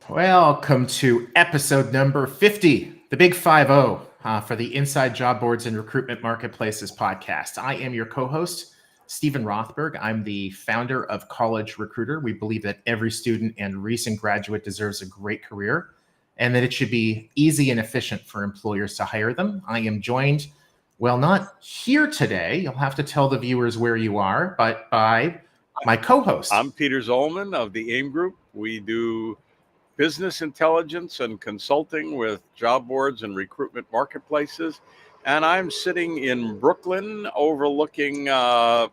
Welcome to episode number 50, the big 50 for the Inside Job Boards and Recruitment Marketplaces podcast. I am your co-host, Stephen Rothberg. I'm the founder of College Recruiter. We believe that every student and recent graduate deserves a great career and that it should be easy and efficient for employers to hire them. I am joined, well, not here today. You'll have to tell the viewers where you are, but by my co-host. I'm Peter Zollman of the AIM Group. We do business intelligence and consulting with job boards and recruitment marketplaces. And I'm sitting in Brooklyn overlooking fall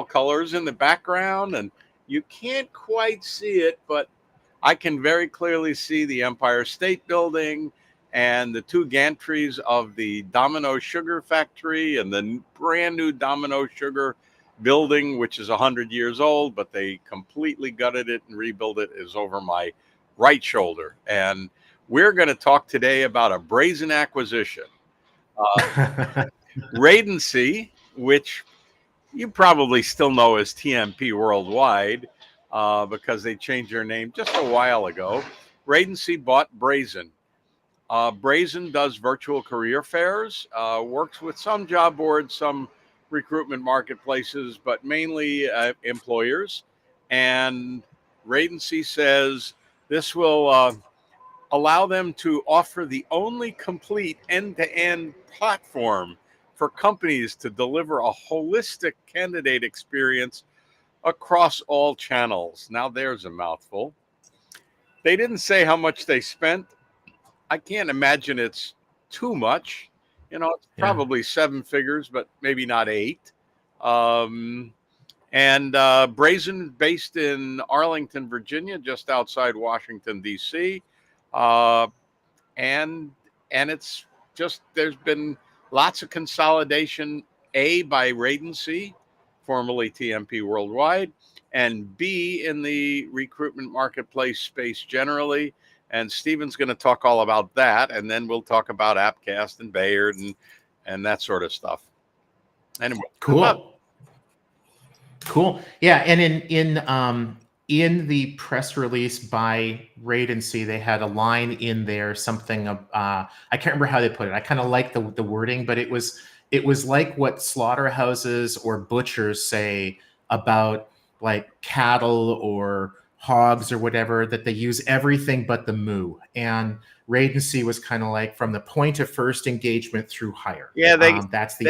colors in the background. And you can't quite see it, but I can very clearly see the Empire State Building and the two gantries of the Domino Sugar Factory and the brand new Domino Sugar building, which is 100 years old, but they completely gutted it and rebuilt it, is over my right shoulder. And we're going to talk today about a Brazen acquisition. Radancy, which you probably still know as TMP Worldwide, because they changed their name just a while ago. Radancy bought Brazen. Brazen does virtual career fairs, works with some job boards, some recruitment marketplaces, but mainly employers. And Radancy says this will allow them to offer the only complete end-to-end platform for companies to deliver a holistic candidate experience across all channels. Now there's a mouthful. They didn't say how much they spent. I can't imagine it's too much. You know, it's probably 7 figures, but maybe not 8. And Brazen, based in Arlington, Virginia, just outside Washington, D.C. And it's just, there's been lots of consolidation, A, by Radancy, formerly TMP Worldwide, and B, in the recruitment marketplace space generally. And Stephen's going to talk all about that, and then we'll talk about Appcast and Bayard and that sort of stuff. Anyway, cool. Yeah, and in the press release by Radancy, they had a line in there, something I can't remember how they put it. I kind of like the wording, but it was like what slaughterhouses or butchers say about like cattle or hogs or whatever, that they use everything but the moo. And Radancy was kind of like from the point of first engagement through hire. Yeah, that's the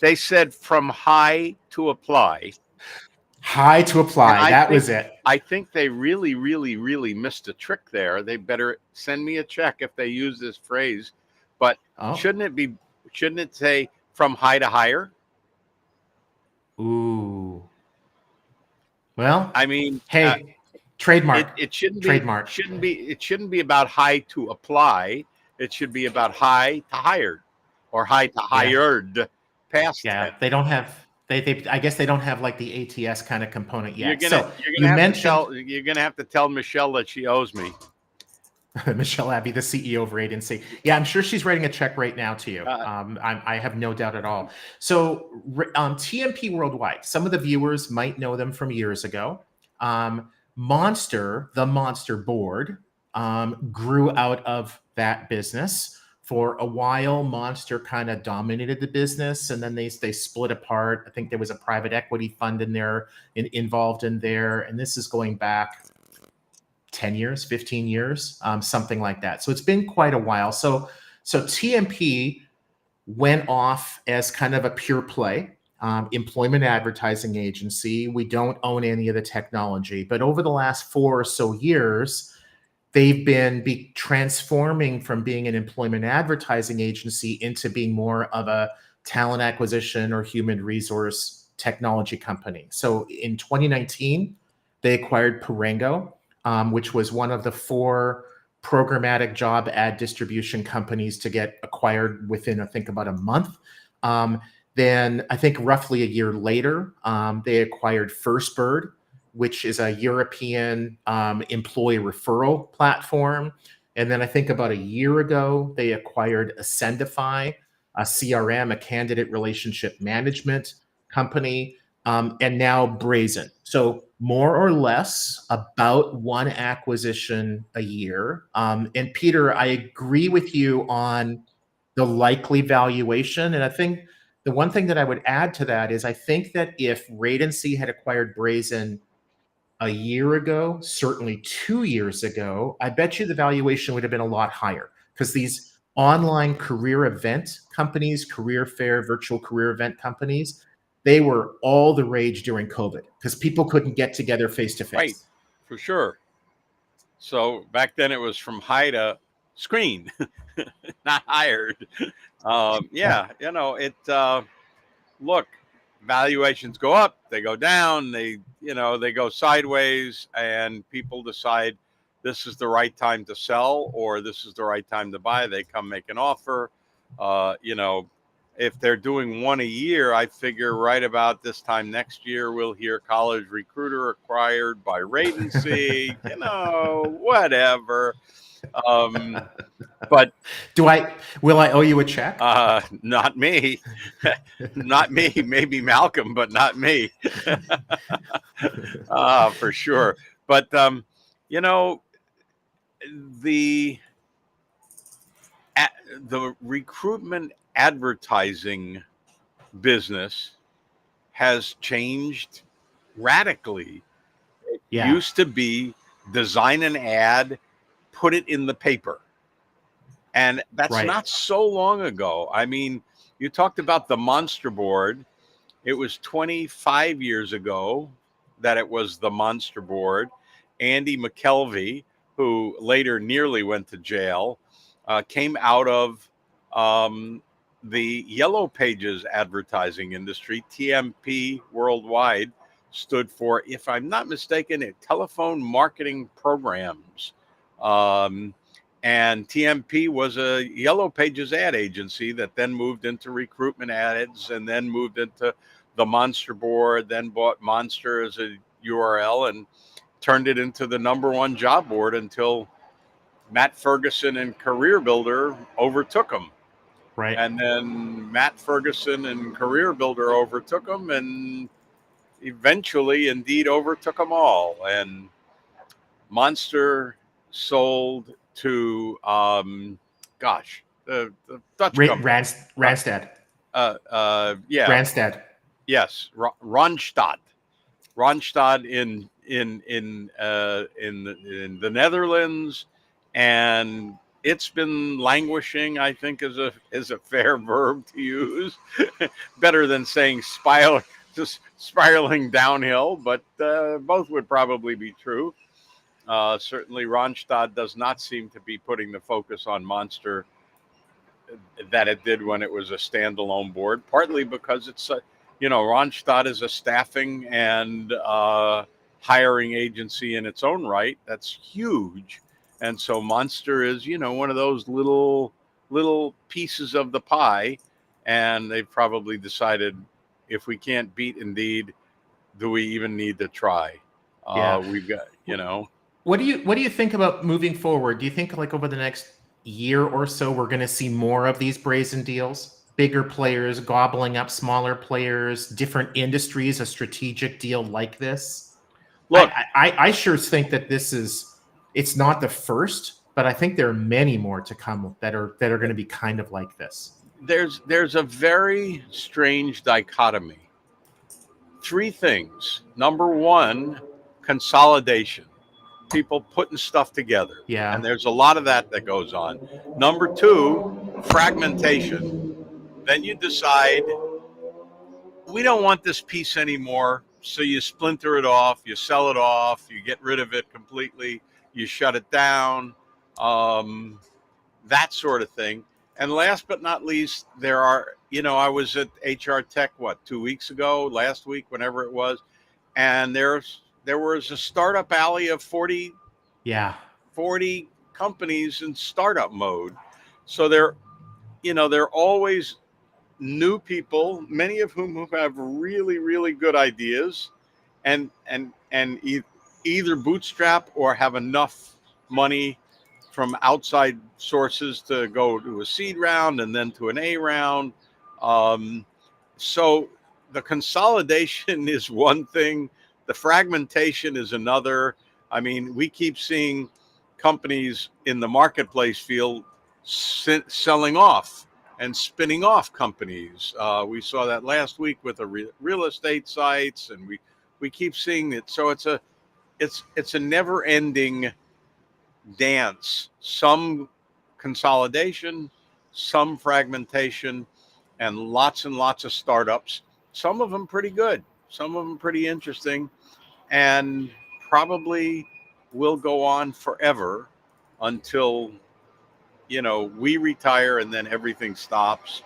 they said from high to apply. High to apply. That was it. I think they really, really, really missed a trick there. They better send me a check if they use this phrase. But shouldn't it say from high to hire? Ooh. Well, I mean, hey, trademark. It shouldn't be trademark. It shouldn't be about high to apply. It should be about high to hired or high to hired. Past that. They don't have. They I guess they don't have like the ATS kind of component yet. You're gonna have to tell Michelle that she owes me. Michelle Abbey, the CEO of Radancy. Yeah, I'm sure she's writing a check right now to you. I have no doubt at all. So TMP Worldwide, some of the viewers might know them from years ago. Monster, the Monster board, grew out of that business. For a while, Monster kind of dominated the business, and then they split apart. I think there was a private equity fund in there, involved in there, and this is going back 10 years, 15 years, something like that. So it's been quite a while. So TMP went off as kind of a pure play employment advertising agency. We don't own any of the technology, but over the last 4 or so years, they've been transforming from being an employment advertising agency into being more of a talent acquisition or human resource technology company. So in 2019, they acquired Perengo, which was one of the 4 programmatic job ad distribution companies to get acquired within, I think, about a month. Then I think roughly a year later, they acquired Firstbird, which is a European employee referral platform. And then I think about a year ago, they acquired Ascendify, a CRM, a candidate relationship management company. and now Brazen. So more or less about one acquisition a year. And Peter, I agree with you on the likely valuation. And I think the one thing that I would add to that is I think that if Radancy had acquired Brazen a year ago, certainly 2 years ago, I bet you the valuation would have been a lot higher, because these online career event companies, career fair, virtual career event companies, they were all the rage during COVID because people couldn't get together face to Right, face. for sure. So back then it was from high to screen, not hired. Yeah, it. Look, valuations go up, they go down, they go sideways, and people decide this is the right time to sell or this is the right time to buy. They come make an offer. If they're doing one a year, I figure right about this time next year we'll hear college recruiter acquired by Radancy, whatever. But will I owe you a check? not me. Not me. Maybe Malcolm, but not me. For sure. But the recruitment advertising business has changed radically. It used to be design an ad, put it in the paper. And that's not so long ago. I mean, you talked about the Monster Board. It was 25 years ago that it was the Monster Board. Andy McKelvey, who later nearly went to jail, came out of the Yellow Pages advertising industry. TMP worldwide stood for, if I'm not mistaken, telephone marketing programs. And TMP was a Yellow Pages ad agency that then moved into recruitment ads and then moved into the Monster Board, then bought Monster as a URL and turned it into the #1 job board until Matt Ferguson and Career Builder overtook them. Right. And then Matt Ferguson and Career Builder overtook them and eventually indeed overtook them all. And Monster sold to the Dutch company. Randstad. Yeah. Randstad. Yes, Randstad in the Netherlands, and it's been languishing, I think, is a fair verb to use. Better than saying just spiraling downhill, but both would probably be true. Certainly, Randstad does not seem to be putting the focus on Monster that it did when it was a standalone board, partly because it's Randstad is a staffing and hiring agency in its own right. That's huge. And so Monster is, one of those little pieces of the pie. And they've probably decided, if we can't beat Indeed, do we even need to try? We've got, What do you think about moving forward? Do you think like over the next year or so we're going to see more of these Brazen deals? Bigger players gobbling up smaller players, different industries, a strategic deal like this? Look, I sure think that it's not the first, but I think there are many more to come that are going to be kind of like this. There's a very strange dichotomy. 3 things. Number 1, consolidation. People putting stuff together. Yeah. And there's a lot of that goes on. Number 2, fragmentation. Then you decide, we don't want this piece anymore. So you splinter it off, you sell it off, you get rid of it completely, you shut it down, that sort of thing. And last but not least, there are, I was at HR Tech, 2 weeks ago, last week, whenever it was. And there was a startup alley of 40 companies in startup mode. So there are always new people, many of whom have really, really good ideas and either bootstrap or have enough money from outside sources to go to a seed round and then to an A round. So the consolidation is one thing, the fragmentation is another. I mean, we keep seeing companies in the marketplace field selling off and spinning off companies. We saw that last week with the real estate sites, and we keep seeing it. So it's a never ending dance. Some consolidation, some fragmentation, and lots of startups. Some of them pretty good, some of them pretty interesting, and probably will go on forever until we retire and then everything stops,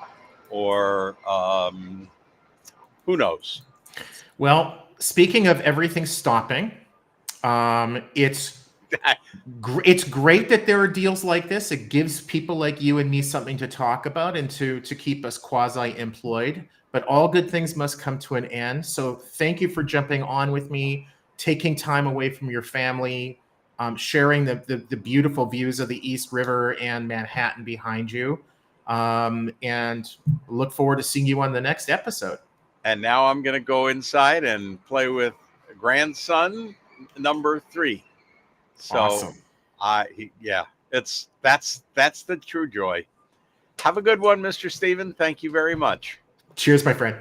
or who knows. Well, speaking of everything stopping, it's great that there are deals like this. It gives people like you and me something to talk about and to keep us quasi-employed. But all good things must come to an end. So thank you for jumping on with me, taking time away from your family, sharing the beautiful views of the East River and Manhattan behind you. And look forward to seeing you on the next episode. And now I'm going to go inside and play with grandson number 3. So Awesome. That's the true joy. Have a good one, Mr. Steven. Thank you very much. Cheers, my friend.